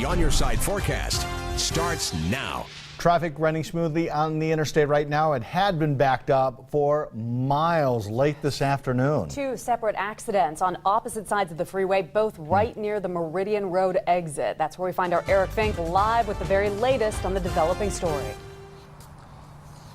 On Your Side forecast starts now. Traffic running smoothly on the interstate right now. It had been backed up for miles late this afternoon. Two separate accidents on opposite sides of the freeway, both right near the Meridian Rd exit. That's where we find our Fink live with the very latest on the developing story.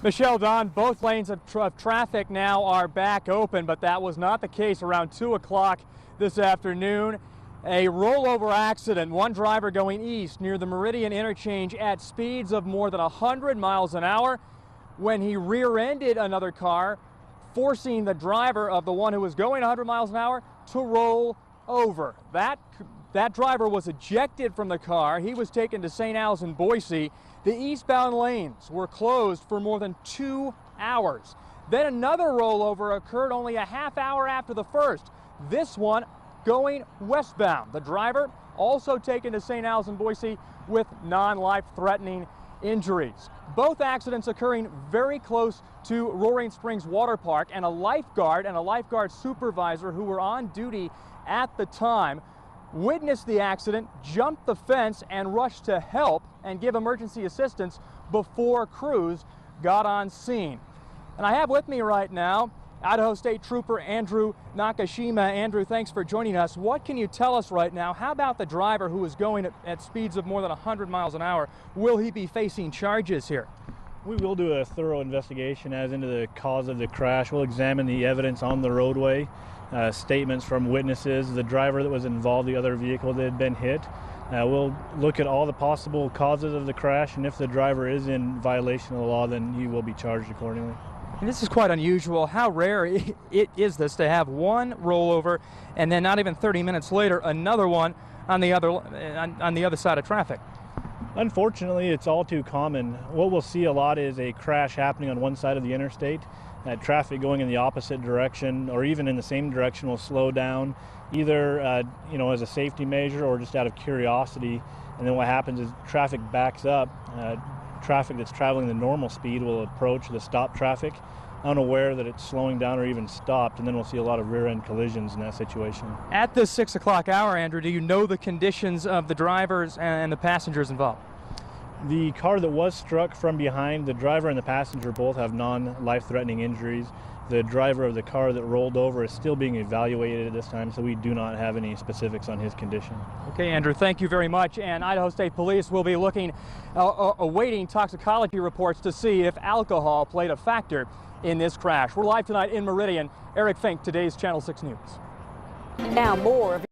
Michelle, Don, both lanes of traffic now are back open, but that was not the case around 2 o'clock this afternoon. A rollover accident, one driver going east near the Meridian interchange at speeds of more than 100 miles an hour when he rear-ended another car, forcing the driver of the one who was going 100 miles an hour to roll over. That driver was ejected from the car. He was taken to St. Al's in Boise. The eastbound lanes were closed for more than 2 hours. Then another rollover occurred only a half hour after the first. This one going westbound. The driver also taken to St. Al's in Boise with non-life-threatening injuries. Both accidents occurring very close to Roaring Springs Water Park, and a lifeguard supervisor who were on duty at the time witnessed the accident, jumped the fence, and rushed to help and give emergency assistance before crews got on scene. And I have with me right now Idaho State Trooper Andrew Nakashima. Andrew, thanks for joining us. What can you tell us right now? How about the driver who was going at speeds of more than 100 miles an hour? Will he be facing charges here? We will do a thorough investigation as into the cause of the crash. We'll examine the evidence on the roadway, statements from witnesses, the driver that was involved, the other vehicle that had been hit. We'll look at all the possible causes of the crash, and if the driver is in violation of the law, then he will be charged accordingly. And this is quite unusual. How rare is this to have one rollover and then not even 30 minutes later another one on the other side of traffic? Unfortunately, it's all too common. What we'll see a lot is a crash happening on one side of the interstate. Traffic going in the opposite direction or even in the same direction will slow down, either as a safety measure or just out of curiosity. And then what happens is traffic backs up. Traffic that's traveling the normal speed will approach the stop traffic, unaware that it's slowing down or even stopped, and then we'll see a lot of rear-end collisions in that situation. At this 6 o'clock hour, Andrew, do you know the conditions of the drivers and the passengers involved? The car that was struck from behind, the driver and the passenger both have non-life-threatening injuries. The driver of the car that rolled over is still being evaluated at this time, so we do not have any specifics on his condition. Okay, Andrew, thank you very much. And Idaho State Police will be awaiting toxicology reports to see if alcohol played a factor in this crash. We're live tonight in Meridian. Fink, today's Channel 6 News. Now more of